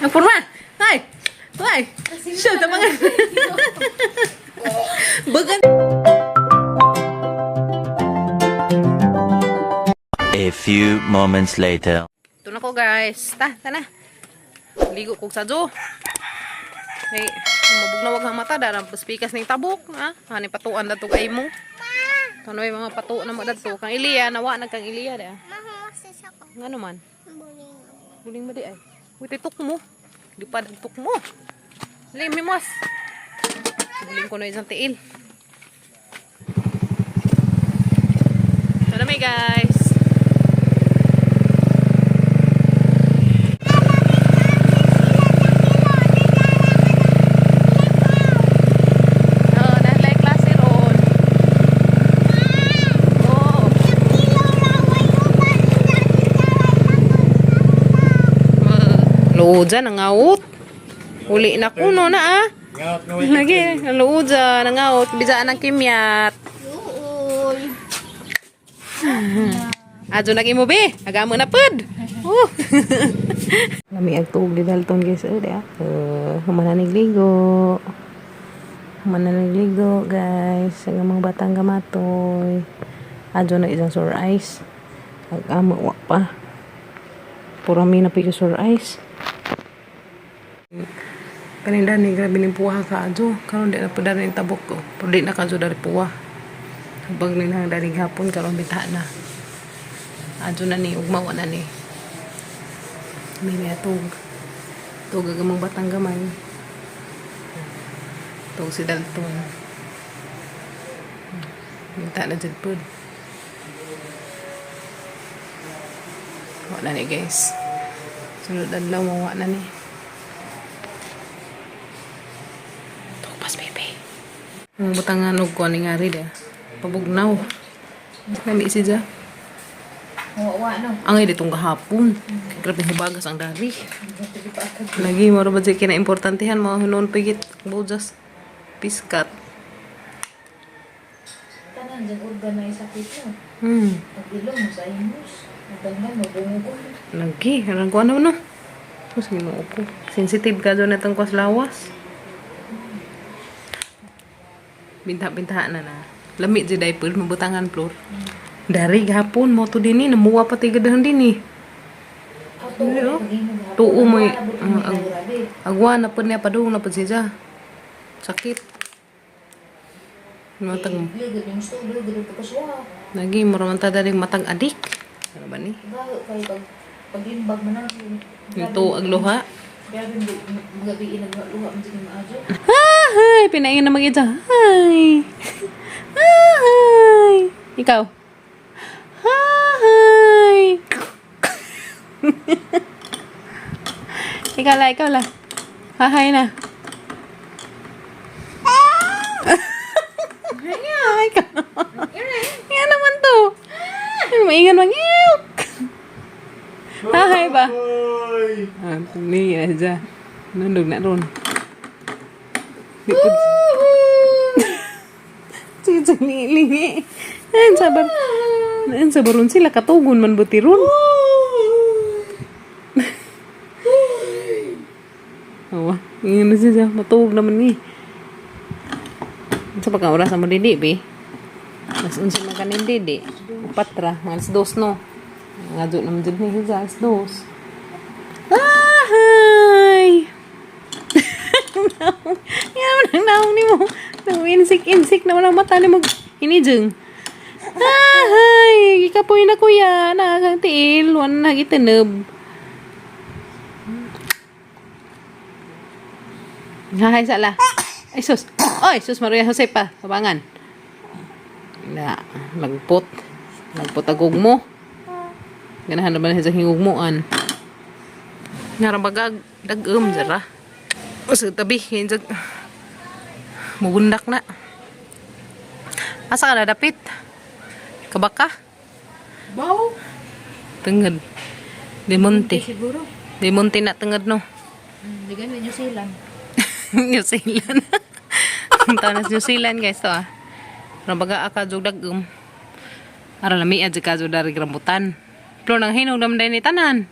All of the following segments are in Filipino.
Purma. Hai. Hai. Siya tamangan. Bagan. A few moments later. Ito na ko guys. Tana. Ligo ko sa jo. Hey, mabug na wag ang mata darang paspikas ning tabok, ha? Hani patuan dato kay mo. Tanoy mga patu na mo dato kang Iliya nawa na kang Iliya da. Mahuwasis ako. Ngano man? Buling. Buling mo di ay. Uy tuk mo. Di pa tuk mo. Limi mas. Buling ko na isang tiil. Ito na may guys. Luuja nangaut. Uli na kuno na ah. Lagi luuja nangaut bijaan ng kimyat. Uy. Ajo na mo be. Agamo na pud. Lami ag tuog di dalton guys ade ah. Humana nagligo guys. Ang mga batang gamatoy. Ajo na isang sore eyes. Agamo wa pa. Purami na piyo sore eyes. Kaninda ni grabe ning puwa ka ajo karon di na pa dari tabok ko pero di na kadyo dari puwa bag ni na dari hapon karon bita na ajo na ni ugma na ni may tug gamang batang gamay tug si Dalton bita na jud pud wala ni guys sunod adlaw mawa na ni. Ang butangan og kuan ning ari da. Pabugnaw. Nami si ja. Wa no. Ang ay ditong gahapon. Grabe hibagas ang dari. Lagi mo ra ba kina importantehan mo hinon pigit bojas piskat. Tanan jud organize sa pito. Pagilom mo sa imus. Nagdanggan mo bumugon. Lagi arang kuan no. Tapos mo ko. Sensitive ka do natong kwas lawas. Binta-binta na na. Lamit di diaper mabutangan floor. Dari gahapon mo to dinhi namuwa pa ti gadahan dinhi. Tuo mo agwa na pud niya padung na pud siya. Sakit. Matang lagi mo man ta dari matang adik. Ano ba ni? Pag-imbag mo na. Ito ang luha. Grabe magabi nagluha mo din maajo. Hi, pinaingin na mag-isa. Hi. Hi. Ikaw. Hi. ikaw la. Hi na. Hi ka. Yan naman to. Maingan mang iyok. Hi ba? Pumili na siya. Nandog na ron. Sige, lingi. Sabaron sila katugon man butiron. Awa, ingin na siya. Matulog naman ni. Sa pagka-oras mo didi, be. Mas unsa man kanin didi. Patra, mga alas 2 no. Nga doon naman dyan ni siya, alas 2. Hi! Yan ang naong ni mo. Insik na walang mata ni mo. Hinijeng. Hi! Ikapoy na kuya. Nakakang tiil. Wan na gitineb. Hi, sala. Ay, sus. Oy, sus Maria Jose pa. Tabangan. Na, nagpot. Nagpot agog mo. Ganahan na ba na sa hingugmuan. Narabagag dagum jara. Usa tabi hinjag mubundak na. Asa ka na dapit? Kabaka? Baw. Tenged. Demonte. Siguro. Demonte na tenged no. Digan New Zealand. New Zealand. Tanas New Zealand guys to ah. Nabaga aka jog dagum. Ara lami aja ka jog dari rambutan. Plo nang hinog damday ni tanan.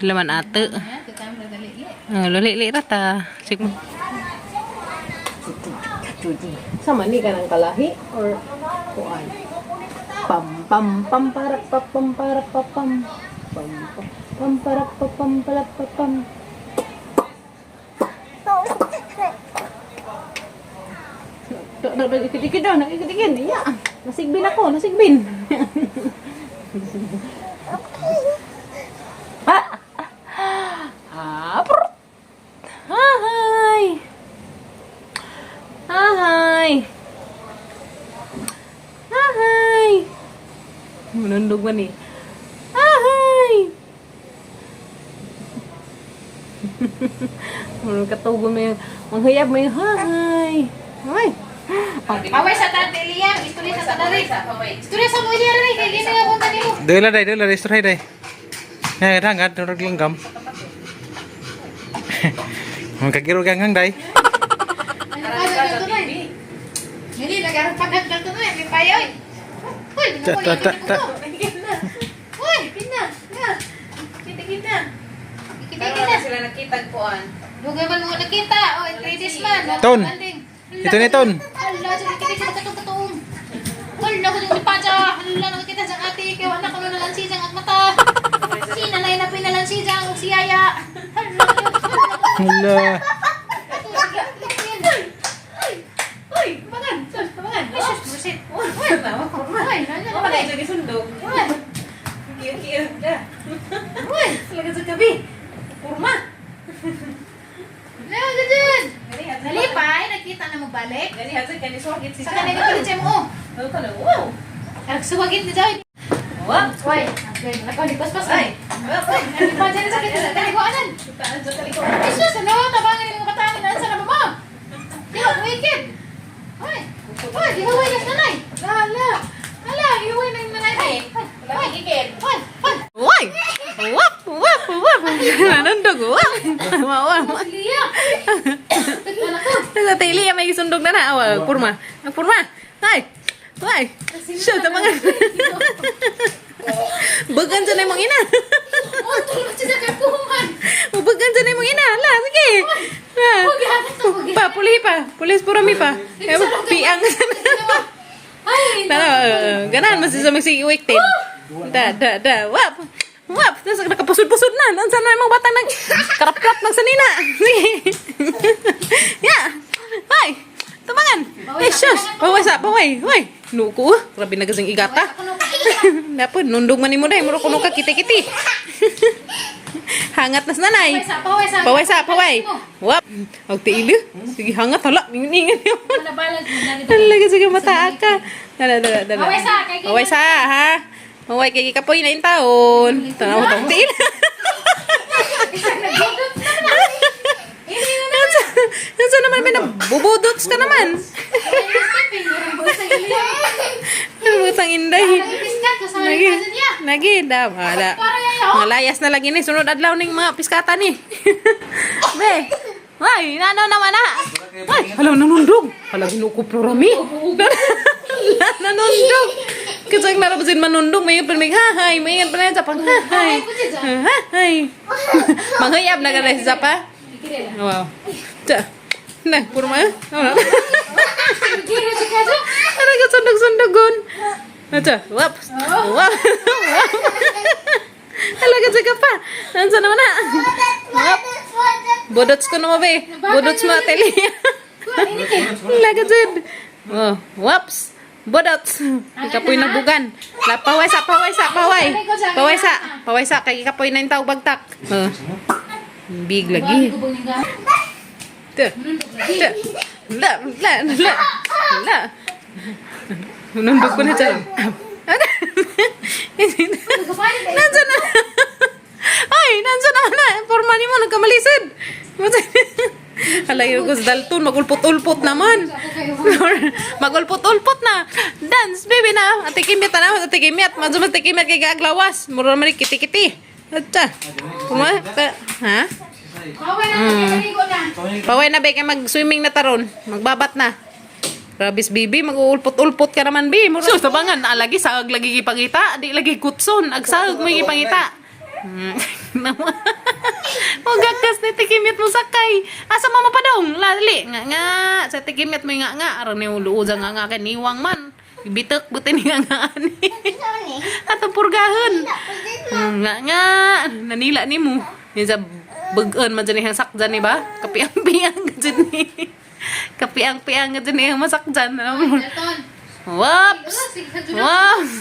Laman ate. Lali rata. Sige mo. Sama ni ka ng kalahi or kuan? Pam pam pam para pa pam para pa pam pam pam para pa pam para pa pam. Ikit-ikit daw, ikit-ikit. Ya. Nasigbin ako, nasigbin. Hi. Hi. Hi. Menunduk ba ni? Hi. Murang katugon mo yung manghayab mo yung hi. Hi. Away sa tate Liam, istorya sa tate. Istorya sa mo diya rin kay gini nga punta nimo. Dela dai, istirahat dai. Ya, rangat dorog lenggam. Magkagiro gangang dai. Jadi negara padat dal na may payoy. Hoy, Hoy, pinna. Kita. Kita sila nakita kuan. Dugay man mo nakita. Oh, 3 days man. Ton. Ito ni Ton. Hala, kita katong. Hala, ko yung lipaja. Hala, nakita sa ate. Kaya wala ko na lansijang at mata. Sinanay na pinalansijang si Yaya. Hala. Uy, pamangan. Ay, sus, busit. Uy, nandiyan na pala. Lagi sundok. Kiyur na. Uy, lagi sa gabi. Purma. Leo, dyan. Nalipay, nakita na mo balik. Sa kanina ka rin mo. Wow. Nagsuwagit ni Joy. Uy, ako lipas-pas. Ay, nalipay dyan sa kita. Taliguanan. Ay, sus, ano? Tabangan yung mga katangan na sa mama. Yo, wicked. Uy, giveaway na nanay. Hala, giveaway na yung nanay. Uy, wicked. Uy! Wap! Nanundog, wap! Mawar. Liya. Sa tili may sundog na na. Awal, purma. Hai. Siya, tamangan. Bagan sa na yung mga ina. Oh, tulog siya sa kapuman. Bagan sa na yung mga ina. Hala, sige. Pulis purami pa. Piang. Ay, Ganahan masih sa magsiiwiktin. Wap. Tapos nakapusod-pusod na. Saan na yung mga batang karap-karap ng sanina. Sige. Ya. Hai. Tumangan. Eh, shush. Baway. Hoy. Nuko. Grabe na kasing igata. Dapat nundong man mo dai. Muro kuno ka kiti-kiti. Hangat nas nanay. Paway. Wap. Og tiili. Sige hangat hala. Ningan yo. Talaga sige mata ka. Dala. Paway sa ha. Paway kay kapoy na yung taon. Tanaw tong tiil. Nansa naman may nabubudots ka naman. Butang inday. Lagi dah wala. Malayas na lagi ni sunod adlaw ning mga piskata ni. Be. Wai, nano naman na. Wai, hala nanundog. Hala ginuko programi. Nanundog. Kasang narapasin manundog may permig hahay, may ingat pa na sa pang hahay. Hahay. Manghayab na ka na si Zapa. Wow. Nah, purma. Ano ka sundog-sundogon? Wap. Alaga jaga pa. Nansa naman na. Wap. Bodots ko naman be. Bodots mo ateli. Alaga jad. Oh, waps. Bodots. Ikapoy na bugan. Paway sa kay ikapoy na yung tao bagtak. Big lagi. La. Nundog ko na dyan. Nandiyan na. Ay, nandiyan naman na. Porma ni mo, nagkamalisod. Halay ko sa dalton, magulpot-ulpot naman. Magulpot-ulpot na. Dance, baby na. Ate Kimit na. Ate Kimit. Madumas Ate Kimit kay gaglawas. Mura naman kiti-kiti. Atsa. Ha? Paway na ba kay mag-swimming na taron? Magbabat na. Rabis bibi, mag-uulpot-ulpot ka naman bi. So, tabangan, lagi sagag lagi ipangita, di lagi kutson, agsagag mo ipangita. O gagas ni tikimit mo sakay. Asa mama pa dong? Lali nga. Sa tikimit mo nga. Aron ni uluuza nga kay niwang man. Bitek butin nga ani. Ato purgahon. Nga. Nanila nimo. Ni sa begeun man jani sakjan ni ba? Kapiang-piang gajud ni. Kapiang-piang gajud ni masakjan. Waps. Waps.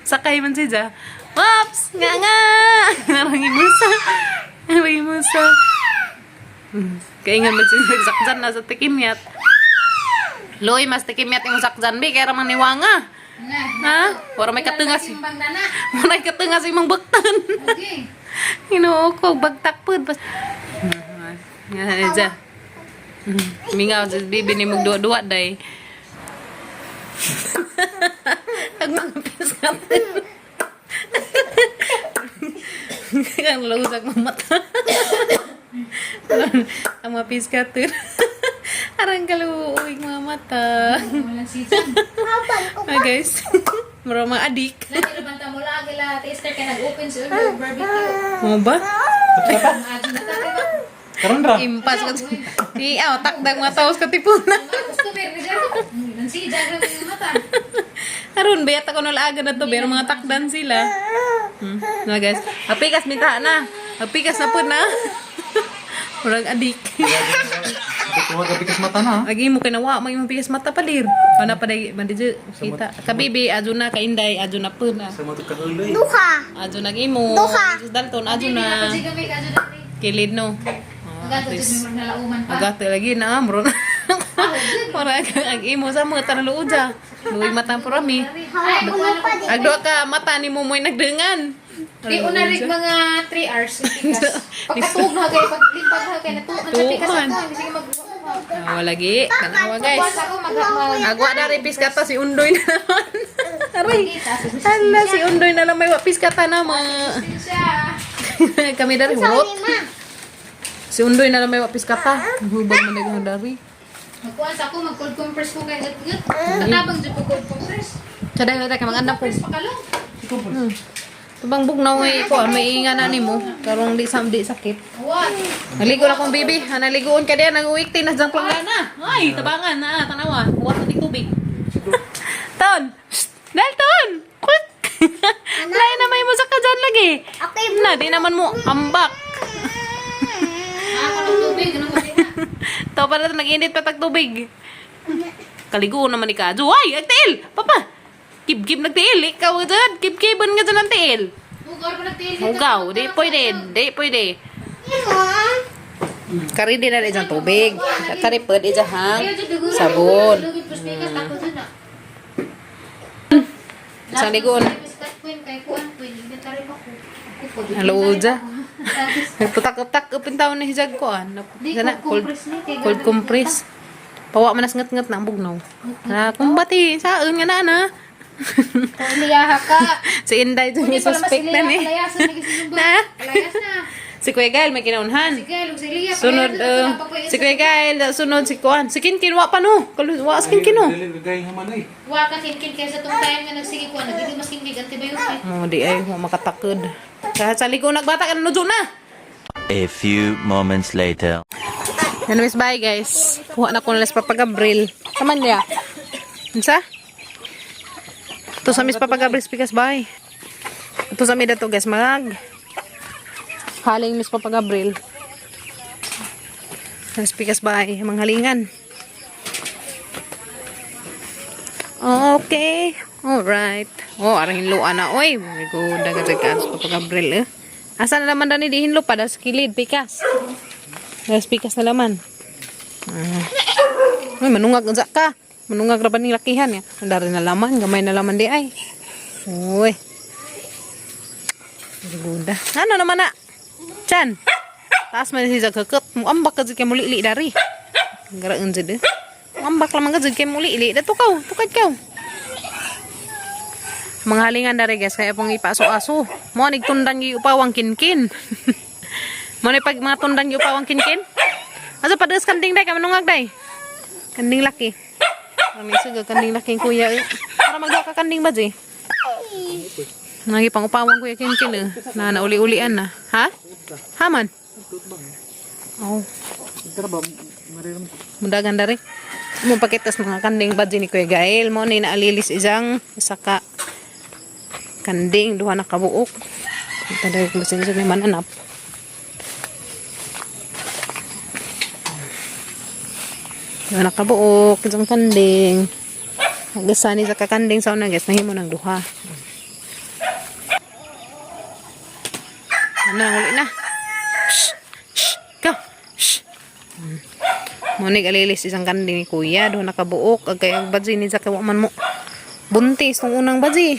Sakay man siya. Waps. Nga. Arang imusa. Kaingan man siya sakjan na sa tikimyat. Loy mas tikimyat yung sakjan bi kaya ramang niwanga. Ha? Wala may katungas. Wala may katungas imong baktan. Hinuo ko bagtak pud pas. Nga aja. Mingaw sa bibi ni mong dua-dua day. Ang mga piskat. Kang lausak mamata. Ang mga piskat. Arang kaluuing mga mata. Hi guys. Marama adik. Nanti banta mo lagi lah. Taster ka nag-open sa barbecue. Mo ba? Karon ra. Impas ka. Di takdang mataos ka tipunan. Gusto mer ni Jero. Nansi jaga ng mata. Aron bayat ako nalaga na to, pero mga takdan sila. Na guys, apikas minta na. Apikas na po na. Murag adik. Kuha ka pikas mata na. Lagi mo kinawa, may pikas mata pa dir. Pana pa day, mandije kita. Kabibi adyo na kainday, adyo na po na. Sa mga kahuloy. Adyo na gimo. Dalton adyo na. Kilid no. Agate lagi na amro. Murag ang imo sa mga tanuluja. Luwing mata po rami. Agdo ka mata ni mo mo'y nagdengan. Di unarig mga 3 hours. Pagkatug na kay paglimpag na kay natukan sa pikas ako. Sige magbuwa. Lagi. Tanawa guys. Agwa dari piskata si Undoy na naman. Aray. Hala si Undoy na lang may piskata na ma. Kami dari hurot. Si Undoy na lang may piskata. Hubag mo na dari. Magkuhan sa ako, mag-cold compress ko kay gat-gat. Katabang dyan ko cold compress. Kada kaya maganda po. Compress pakalong. Tubang bugnaw ay ko may inga na nimo karong di sakit. What? Naligo na kong bibi. Naliguon ka diyan nag-uwik tinas jang plana. Ay, tabangan na tanawa. Buwas na tubig. Ton. Dalton. Quick. Lain na may musak ka dyan lagi. Okay, Na, di naman mo ambak. Ako ng tubig, ganun kasi na. Ito pala nag-init pa tag tubig. Kaligo naman ni Kadyo. Ay, agtiil! Papa! Kib-kib nagtiil. Ikaw dyan. Kib-kiban nga dyan ang tiil. Hugaw pa nagtiil. Hugaw. Di pwede. Di pwede. Kari din na rin dyan tubig. Kari pwede dyan hang sabon. Isang ligoon. Halo dyan. Nagputak-utak upin taon na hijag ko. Sana, cold compress. Pawa manas ngat-ngat na ang bugnaw. Kumbati. Saan nga na. Liyaha ka. Si Inday ito yung suspect na ni. Palayasan Na? Palayas na. Si Kuya Gael may kinaunhan. Sige, lug si Liya. Sunod, si Kuya Gael, sunod si Kuan. Si Kinkin, wa pa no. Wa si Kinkin no. Dili gay haman ay. Wa ka kinkin kaysa tong time nga nagsige ko. Nagili mas kinkin antibiotic. Di ay, wa makatakod. Sa ligo nagbata ka na na. A few moments later. Anyways, bye guys. Kuha na ko na Papa Gabriel. Taman niya. Unsa? Ito sa Miss Papa Gabriel speakers, bye. Ito sa mida to guys, haling Miss Papa Gabriel. Speakers, bye. Manghalingan. Okay. Alright. Oh, arang hinluan na. Oy, very good. Dagat-dagat sa Papa Gabriel. Asa na naman dani di hinlo pa? Das kilid, pikas. Das pikas na laman. Ay, manungag unsa ka. Manungag ra ba ni lakihan ya? Dari na laman, gamay na laman di ay. Uy. Guda. Ano naman na? Chan. Taas man si jagkakot. Muambak ka jud kay mulili dari. Garaan jud. Muambak lamang ka jud kay mulili. Dato kaw, tukad kaw. Manghalingan dari guys kaya pong ipaso-aso. Mo nigtundang gi upawang kinkin. Mo ni pag mga tundang gi upawang kinkin. Asa padas kanding day ka manungag day. Kanding laki. Kami suga kanding laking kuya. Para magdaw ka kanding ba di? Nagi pangupawang ko yakin na nauli-ulian na. Ha? Haman? Oh. Mudagan dari. Mo pakitas mga kanding badji ni Kuya Gael mo ni naalilis isang saka kanding duha na kabuok. Taday ko sa ni mananap. Duha na kabuok isang kanding. Nagasani sa kakanding sa una guys nahimo ng duha. Ano, huli na. Shh! Shh! Go! Shh! Monig alilis isang kanding ni Kuya. Doon nakabuok. Agay ang badzi ni sa kawaman mo. Buntis ng unang badzi.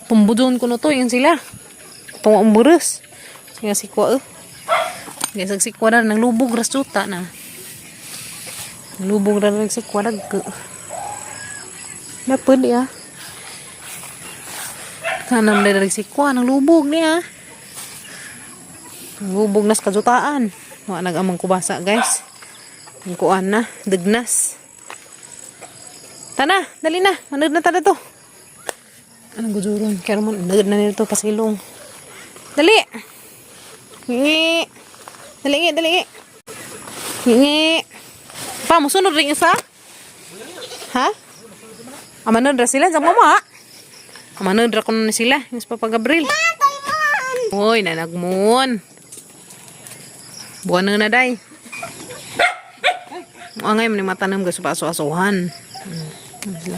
Pumbudon ko na to. Yan sila. Pawang burus. Kaya sikwa Guys, ang sikwa na. Nang lubog rasuta na. Nang lubog na rin sikwa na. Dapat ya. Kanam na rin sikwa. Nang lubog niya. Lubog nas kajutaan. Wa nag-amang kubasa guys. Ang kuan na, degnas. Tana, dali na. Manood na tada to. Anong gujuron? Kaya naman, nagad na nito pasilong. Dali! Hingi! Dali! Hingi! Pa, musunod rin isa? Ha? Amanod ra sila sa mama. Amanod ra kuno na sila. Yung sa Papa Gabriel. Hoy, nanagmon. Buwan na day. Angay man matanam guys pa aso-asuhan.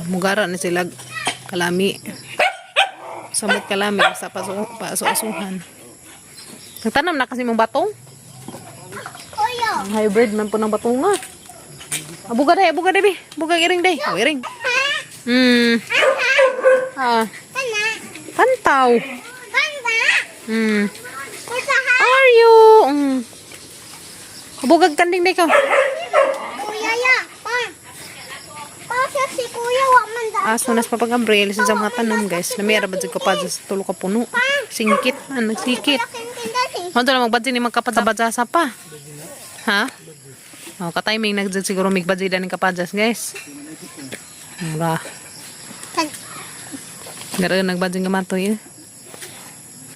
Mugara na sila kalami. Samot kalami sa paso-asuhan. Nagtanam na kasi mong batong. Ang hybrid man po ng batong nga. Buga day bi. Buga iring day. Oh, iring. Pantaw. Are you? Bugag kanding day ka. Kuya ya, pa. Kasi si kuya wa man da. Aso nas Papa Gabriel sa mga tanom guys. Namira ba ko pa sa tulo ka puno. Singkit, nagsikit. Mo na magbadji ni magkapadabadja sa pa. Ha? Oh, ka-timing nagdad siguro migbadji dan kapadjas guys. Mura. Gara nagbadji nga matoy.